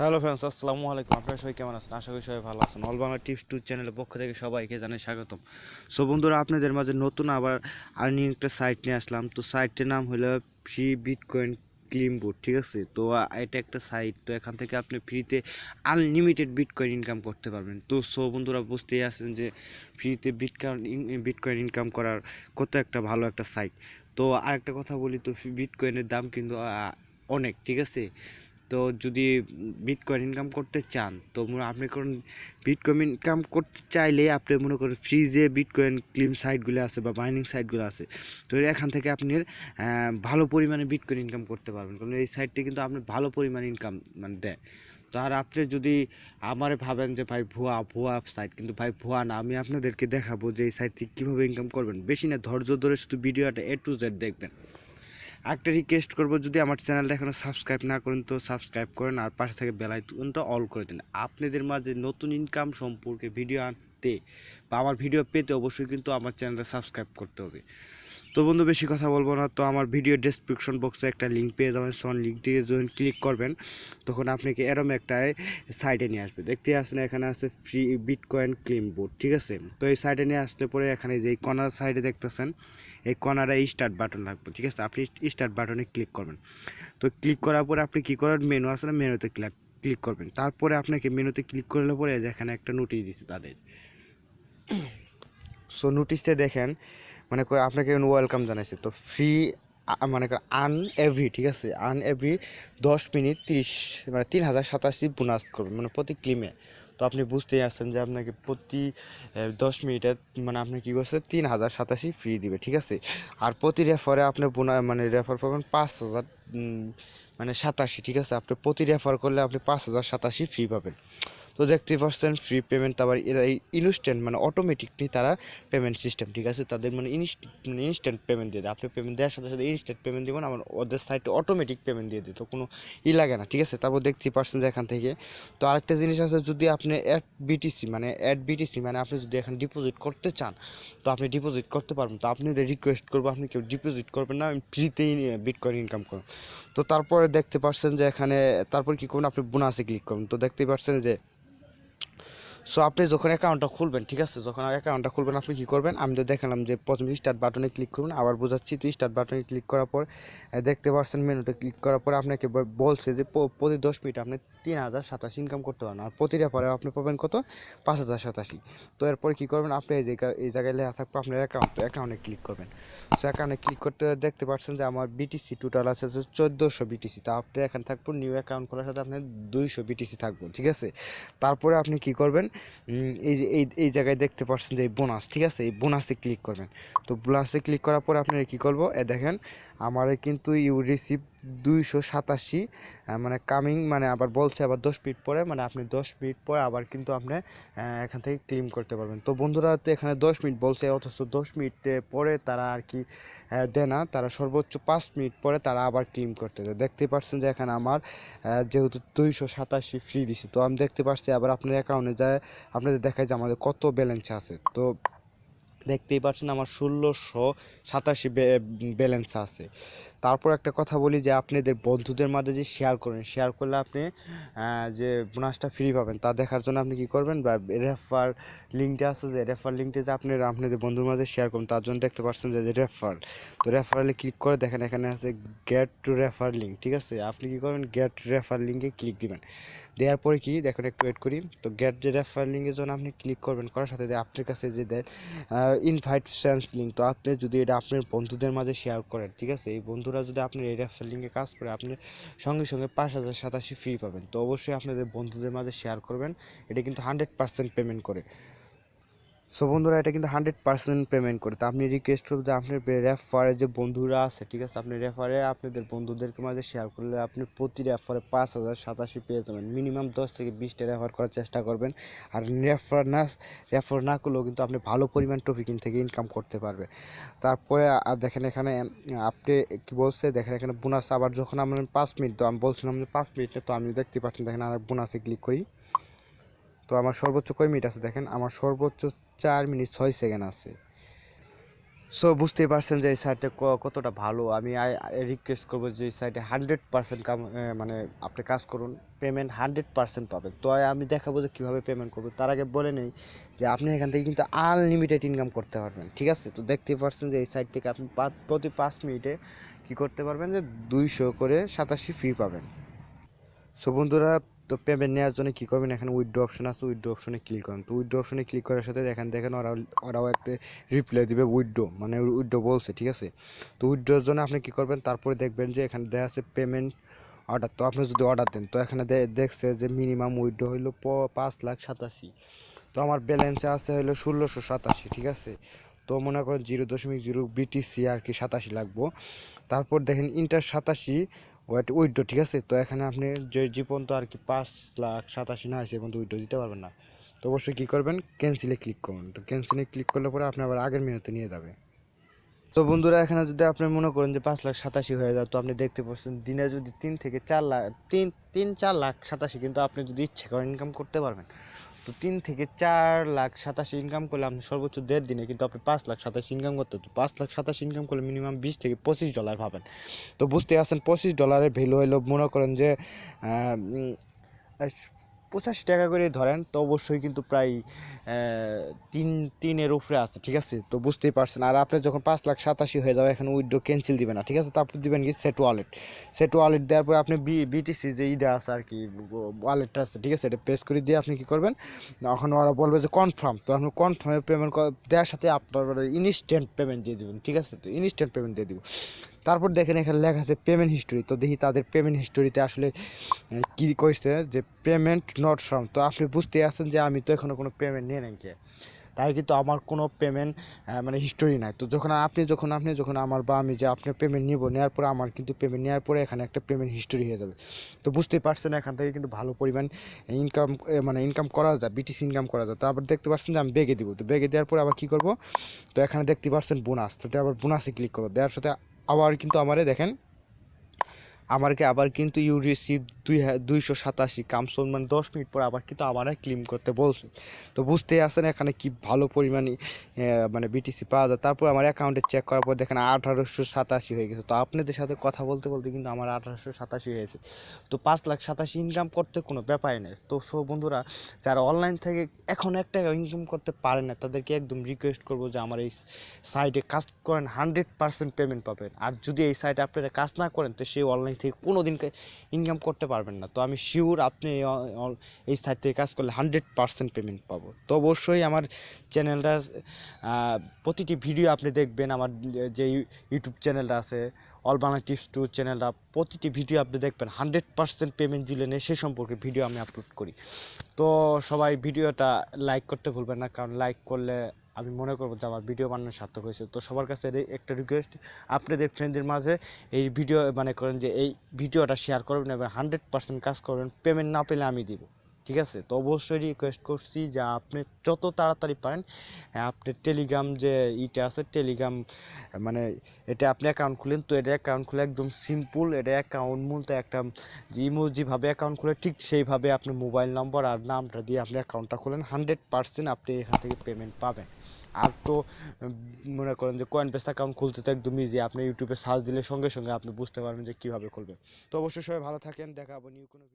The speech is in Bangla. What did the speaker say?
হ্যালো ফ্রেন্ডস, আসসালামু আলাইকুম। আপনারা সবাই কেমন আছেন? আশা করি সবাই ভালো আছেন। অল বাংলা টিপস টু চ্যানেলের পক্ষ থেকে সবাইকে জানাই স্বাগতম। সো বন্ধুরা, আপনাদের মাঝে নতুন আবার আর্নিং একটা সাইট নিয়ে আসলাম। তো সাইটটির নাম হলো ফ্রি বিটকয়েন ক্লিম বোর্ড, ঠিক আছে? তো এটা একটা সাইট, তো এখান থেকে আপনি ফ্রিতে আনলিমিটেড বিটকয়েন ইনকাম করতে পারবেন। তো সো বন্ধুরা, বুঝতেই আছেন যে ফ্রিতে বিটকয়েন ইনকাম করার কত একটা ভালো একটা সাইট। তো আরেকটা কথা বলি, তো বিটকয়েনের দাম কিন্তু অনেক, ঠিক আছে? তো যদি বিটকয়েন ইনকাম করতে চান, তো আপনি কোন বিটকয়েন ইনকাম করতে চাইলে আপনি মনে করেন ফ্রি যে বিটকয়েন ক্লিম সাইটগুলো আছে বা মাইনিং সাইটগুলো আছে, তো এখান থেকে আপনি ভালো পরিমাণে বিটকয়েন ইনকাম করতে পারবেন, কারণ এই সাইটটি কিন্তু আপনি ভালো পরিমাণে ইনকাম দেয়। তো আর আপনি যদি আমারে ভাবেন যে ভাই ভুয়া ভুয়া সাইট, কিন্তু ভাই ভুয়া না, আমি আপনাদেরকে দেখাবো যে এই সাইট থেকে কীভাবে ইনকাম করবেন। বেশি না, ধৈর্য ধরে শুধু ভিডিওটা A to Z দেখবেন। একটা রিকোয়েস্ট করবো, যদি আমার চ্যানেলটা এখনো সাবস্ক্রাইব না করেন তো সাবস্ক্রাইব করেন, আর পাশে থেকে বেল আইকনটা অল করে দিন। আপনাদের মাঝে নতুন ইনকাম সম্পর্কে ভিডিও আনতে বা আমার ভিডিও পেতে অবশ্যই কিন্তু আমার চ্যানেলটা সাবস্ক্রাইব করতে হবে। তো বন্ধু, বেশি কথা বলবো না, তো আমার ভিডিও ডেসক্রিপশন বক্সে একটা লিঙ্ক পেয়ে যাবেন। সন লিঙ্কটিকে যখন ক্লিক করবেন তখন আপনাকে এরম একটা সাইটে নিয়ে আসবে। দেখতে আসেন, এখানে আছে ফ্রি বিটকয়েন ক্লিম বোর্ড, ঠিক আছে? তো এই সাইটে নিয়ে আসলে পরে এখানে যে কর্নার সাইডে দেখতেছেন, এই কর্নারে স্টার্ট বাটন লাগবে, ঠিক আছে? আপনি স্টার্ট বাটনে ক্লিক করবেন। তো ক্লিক করার পরে আপনি কী করেন, মেনু আছে না, মেনুতে ক্লিক করবেন। তারপরে আপনাকে মেনুতে ক্লিক করলে পরে যেখানে একটা নোটিশ দিচ্ছে তাদের, সো নোটিশটা দেখেন, মানে করে আপনাকে ওয়েলকাম জানাইছে। তো ফ্রি মানে আন এভরি, ঠিক আছে, আন এভরি 10 মিনিট 30 মানে 3087 বোনাস করবেন, মানে প্রতি ক্লিমে। তো আপনি বুঝতেই আসছেন যে আপনাকে প্রতি 10 মিনিটে মানে আপনি কী করছে 3087 ফ্রি দিবে, ঠিক আছে? আর প্রতি রেফারে আপনি মানে রেফার পাবেন 5000 মানে 87, ঠিক আছে? আপনি প্রতি রেফার করলে আপনি 5087 ফ্রি পাবেন। তো দেখতেই পাচ্ছেন ফ্রি পেমেন্ট, আবার এরা ইনস্ট্যান্ট মানে অটোমেটিকলি তারা পেমেন্ট সিস্টেম, ঠিক আছে? তাদের মানে ইনস্ট্যান্ট পেমেন্ট দিয়ে দেয়। আপনি পেমেন্ট দেওয়ার সাথে সাথে ইনস্ট্যান্ট পেমেন্ট দেবেন, আমার ওদের সাইটে অটোমেটিক পেমেন্ট দিয়ে দিই, তো কোনো লাগে না, ঠিক আছে? তারপর দেখতেই পাচ্ছেন যে এখান থেকে, তো আরেকটা জিনিস আছে, যদি আপনি অ্যাড বিটিসি মানে আপনি যদি এখন ডিপোজিট করতে চান, তো আপনি ডিপোজিট করতে পারবেন। তো আপনাদের রিকোয়েস্ট করবো, আপনি কেউ ডিপোজিট করবেন না, ফ্রিতেই বিটকয়েন ইনকাম করুন। তো তারপরে দেখতে পাচ্ছেন যে এখানে, তারপর কী করুন, আপনি বোনাসে ক্লিক করুন। তো দেখতেই পাচ্ছেন যে, সো আপনি যখন অ্যাকাউন্টটা খুলবেন, ঠিক আছে, যখন অ্যাকাউন্টটা খুলবেন আপনি কী করবেন, আমি তো দেখালাম যে প্রথমে স্টার্ট বাটনে ক্লিক করুন, আবার বোঝাচ্ছি। তো স্টার্ট বাটনে ক্লিক করার পর দেখতে পাচ্ছেন মেনুতে ক্লিক করার পর আপনাকে বলছে যে প্রতি 10 মিনিট আপনি 3087 ইনকাম করতে পারেন, আর প্রতিটা পরে আপনি পাবেন কত, 5087। তো এরপরে কী করবেন, আপনি এই জায়গায় লেখা থাকবে আপনার অ্যাকাউন্ট, তো অ্যাকাউন্টে ক্লিক করবেন। সো অ্যাকাউন্টে ক্লিক করতে দেখতে পাচ্ছেন যে আমার বিটিসি টোটাল আছে 1400 বিটিসি। তা আপনি এখানে থাকবো নিউ অ্যাকাউন্ট খোলার সাথে আপনার 200 বিটিসি থাকবো, ঠিক আছে? তারপরে আপনি কী করবেন, এই যে এই জায়গায় দেখতে পাচ্ছেন যে বোনাস, ঠিক আছে? এই বোনাসে ক্লিক করবেন। তো বোনাসে ক্লিক করার পরে আপনারা কী করবো, দেখেন আমার কিন্তু ইউ রিসিভ 287 মানে কামিং, মানে আবার বলছে আবার 10 মিনিট পরে, মানে আপনি 10 মিনিট পরে আবার কিন্তু আপনি এখান থেকে ক্লেম করতে পারবেন। তো বন্ধুরা, তো এখানে 10 মিনিট বলছে, অথচ 10 মিনিট পরে তারা আর কি দেয় না, তারা সর্বোচ্চ 5 মিনিট পরে তারা আবার ক্লেম করতে দেয়। দেখতেই পাচ্ছেন যে এখানে আমার যেহেতু 287 ফ্রি দিছি, তো আমি দেখতে পাচ্ছি আবার আপনার অ্যাকাউন্টে যায় আপনাদের দেখায় যে আমাদের কত ব্যালেন্স আছে। তো দেখতেই পাচ্ছেন আমার 1687 ব্যালেন্স আছে। তারপর একটা কথা বলি, যে আপনাদের বন্ধুদের মাঝে যে শেয়ার করেন, শেয়ার করলে আপনি যে বোনাসটা ফ্রি পাবেন, তা দেখার জন্য আপনি কী করবেন, বা রেফার লিঙ্কটা আছে, যে রেফার লিঙ্কটা যে আপনাদের বন্ধুর মাঝে শেয়ার করুন, তার জন্য দেখতে পাচ্ছেন যে রেফার। তো রেফারেলে ক্লিক করে দেখেন এখানে আছে গেট টু রেফার লিঙ্ক, ঠিক আছে? আপনি কী করবেন, গেট রেফার লিঙ্কে ক্লিক দিবেন। দেওয়ার পরে কি দেখুন, একটু ওয়েট করি। তো গেট যে রেফার লিঙ্কের জন্য আপনি ক্লিক করবেন, করার সাথে আপনার কাছে যে দেয় ইনভাইট ফ্রেন্ডস লিঙ্ক। তো আপনি যদি এটা আপনার বন্ধুদের মাঝে শেয়ার করেন, ঠিক আছে, এই বন্ধুরা যদি আপনার এই রেফার লিঙ্কে কাজ করে, আপনি সঙ্গে সঙ্গে 5087 ফ্রি পাবেন। তো অবশ্যই আপনাদের বন্ধুদের মাঝে শেয়ার করবেন, এটা কিন্তু 100% পেমেন্ট করে। সো বন্ধুরা, এটা কিন্তু 100% পেমেন্ট করে। তো আপনি রিকোয়েস্ট করবেন যে আপনার রেফারে যে বন্ধুরা আছে, ঠিক আছে, আপনি রেফারে আপনাদের বন্ধুদেরকে মাঝে শেয়ার করলে আপনি প্রতি রেফারে 5087 পেয়ে যাবেন। মিনিমাম 10 থেকে 20টা রেফার করার চেষ্টা করবেন। আর রেফার না করলেও কিন্তু আপনি ভালো পরিমাণ টোকেন থেকে ইনকাম করতে পারবে। তারপরে আর দেখেন এখানে আপনি কি বলছে, দেখেন এখানে বোনাস, আবার যখন আমরা 5 মিনিট, তো আমি বলছিলাম যে 5 মিনিটে, তো আমি দেখতে পাচ্ছেন, দেখেন আর বোনাসে ক্লিক করি। তো আমার সর্বোচ্চ কয় মিনিট আছে দেখেন, আমার সর্বোচ্চ 4 মিনিট 6 সেকেন্ড আছে। সো বুঝতেই পারছেন যে এই সাইটটা কতটা ভালো। আমি রিকোয়েস্ট করবো যে এই সাইটে 100% মানে আপনি কাজ করুন, পেমেন্ট 100% পাবেন। তো আমি দেখাবো যে কীভাবে পেমেন্ট করবো। তার আগে বলে নেই যে আপনি এখান থেকে কিন্তু আনলিমিটেড ইনকাম করতে পারবেন, ঠিক আছে? তো দেখতেই পারছেন যে এই সাইট থেকে আপনি প্রতি 5 মিনিটে কী করতে পারবেন, যে 200 করে 87 ফি পাবেন। সো বন্ধুরা, তো পেমেন্ট নেওয়ার জন্য কী করবেন, এখানে উইথড্র অপশন আছে, উইথড্র অপশনে ক্লিক করেন। তো উইথড্র অপশনে ক্লিক করার সাথে দেখেন ওরাও একটা রিপ্লাই দিবে উইথড্র, মানে উইথড্র বলছে, ঠিক আছে? তো উইথড্রর জন্য আপনি কী করবেন, তারপরে দেখবেন যে এখানে দেওয়া আছে পেমেন্ট অর্ডার। তো আপনি যদি অর্ডার দেন, তো এখানে দেখছে যে মিনিমাম উইথড্র হইলো 5,87,000। তো আমার ব্যালেন্সে আছে হলো 1,687, ঠিক আছে? তো মনে করেন 0.0 BTC আর কি 87 লাগবো। তারপর দেখেন ইন্টার 87 উইথড্র, ঠিক আছে? তো এখানে আপনি যে পর্যন্ত আর কি 5,87,000 না আছে সে পর্যন্ত উইথড্র দিতে পারবেন না। তো অবশ্যই কী করবেন, ক্যান্সেলে ক্লিক করুন। তো ক্যান্সেলে ক্লিক করলে পরে আপনি আবার আগের মেনুতে নিয়ে যাবে। তো বন্ধুরা, এখানে যদি আপনি মনে করেন যে 5,87,000 হয়ে যায়, তো আপনি দেখতে পাচ্ছেন দিনে যদি 3 থেকে 4 লাখ 87, কিন্তু আপনি যদি ইচ্ছে করেন ইনকাম করতে পারবেন। তো 3 থেকে 4 লাখ 87 ইনকাম করলে আপনি সর্বোচ্চ 1.5 দিনে কিন্তু আপনি 5,87,000 ইনকাম করতে। তো 5,87,000 ইনকাম করলে মিনিমাম $20 থেকে $25 পাবেন। তো বুঝতে আছেন $25 ভ্যালু হলো মনে করেন যে 85 টাকা করে ধরেন। তো অবশ্যই কিন্তু প্রায় তিনের উপরে আছে, ঠিক আছে? তো বুঝতেই পারছেন। আর আপনি যখন 5,87,000 হয়ে যাবে, এখানে উইথড্র ক্যান্সেল দিবেন না, ঠিক আছে? তো আপনি দিবেন কি সেট ওয়ালেট দেওয়ার পরে আপনি বিটিসি যে ইডা আছে আর কি, ওয়ালেটটা আছে, ঠিক আছে? এটা প্রেস করে দিয়ে আপনি কী করবেন, এখন ওরা বলবে যে কনফার্ম। তো আপনি কনফার্মে পেমেন্ট দেওয়ার সাথে আপনার ইনস্ট্যান্ট পেমেন্ট দিয়ে দেবেন, ঠিক আছে? তো ইনস্ট্যান্ট পেমেন্ট দিয়ে দিব। তারপর দেখেন এখানে লেখা আছে পেমেন্ট হিস্টোরি। তো দেখি তাদের পেমেন্ট হিস্টোরিতে আসলে কী কইছে, যে পেমেন্ট নট ফ্রম। তো আপনি বুঝতেই আছেন যে আমি তো এখনও কোনো পেমেন্ট নিয়ে নাই, তাই কিন্তু আমার কোনো পেমেন্ট মানে হিস্টোরি নাই। তো যখন আমার বা আমি যে আপনার পেমেন্ট নেওয়ার পরে আমার কিন্তু পেমেন্ট নেওয়ার পরে এখানে একটা পেমেন্ট হিস্টোরি হয়ে যাবে। তো বুঝতেই পারছেন এখান থেকে কিন্তু ভালো পরিমাণ ইনকাম মানে ইনকাম করা যায়, বিটিসি ইনকাম করা যায়। তো আবার দেখতে পাচ্ছেন যে আমি বেগে দিব। তো বেগে দেওয়ার পরে আবার কী করবো, তো এখানে দেখতে পাচ্ছেন বোনাস। তো আবার বোনাসে ক্লিক করবো, দেওয়ার সাথে আবার কিন্তু আমারে দেখেন আমাকে আবার কিন্তু ইউ রিসিভ 287 কামসন, মানে 10 মিনিট পর আবার কিন্তু আমার ক্লেম করতে বলছে। তো বুঝতেই আছেন এখানে কি ভালো পরিমাণে মানে বিটিসি পাওয়া যায়। তারপর আমার অ্যাকাউন্টে চেক করার পর দেখেন 1,887 হয়ে গেছে। তো আপনাদের সাথে কথা বলতে বলতে কিন্তু আমার 1,887 হয়েছে। তো 5,87,000 ইনকাম করতে কোনো ব্যাপারই নেই। তো সব বন্ধুরা, যারা অনলাইন থেকে এখন একটা ইনকাম করতে পারে না, তাদেরকে একদম রিকোয়েস্ট করবো যে আমার এই সাইটে কাজ করেন, 100% পেমেন্ট পাবেন। আর যদি এই সাইটে আপনারা কাজ না করেন, তো সেই অনলাইন থেকে কোনো দিন ইনকাম করতে পারবেন না। তো আমি শিওর আপনি এই সাইট থেকে কাজ করলে 100% পেমেন্ট পাবো। তো অবশ্যই আমার চ্যানেলটা প্রতিটি ভিডিও আপনি দেখবেন। আমার যে ইউটিউব চ্যানেলটা আছে অল বাংলা টিপস 2 চ্যানেলটা, প্রতিটি ভিডিও আপনি দেখবেন 100% পেমেন্ট দিলে নেই সে সম্পর্কে ভিডিও আমি আপলোড করি। তো সবাই ভিডিওটা লাইক করতে ভুলবেন না, কারণ লাইক করলে আমি মনে করবো যে আমার ভিডিও বানানো সার্থক হয়েছে। তো সবার কাছে একটা রিকোয়েস্ট, আপনাদের ফ্রেন্ডদের মাঝে এই ভিডিও মানে করেন যে এই ভিডিওটা শেয়ার করবেন এবং 100% কাজ করবেন। পেমেন্ট না পেলে আমি দিব, ঠিক আছে? তো অবশ্যই রিকোয়েস্ট করছি যে আপনি যত তাড়াতাড়ি পারেন আপনি টেলিগ্রাম যে ইটা আছে, টেলিগ্রাম মানে এটা আপনি অ্যাকাউন্ট খুলেন। তো এটা অ্যাকাউন্ট খুলে একদম সিম্পল, এটা অ্যাকাউন্ট মূলত একটা যে যেভাবে অ্যাকাউন্ট খুলে ঠিক সেইভাবে আপনি মোবাইল নম্বর আর নামটা দিয়ে আপনি অ্যাকাউন্টটা খুলেন, 100% আপনি এখান থেকে পেমেন্ট পাবেন। আর তো মনে করেন যে কয়েনবেস অ্যাকাউন্ট খুলতে তো একদম ইজি, আপনি ইউটিউবে সার্চ দিলে সঙ্গে সঙ্গে আপনি বুঝতে পারবেন যে কীভাবে খুলবেন। তো অবশ্যই সবাই ভালো থাকেন, দেখা হবে নিউ কোনো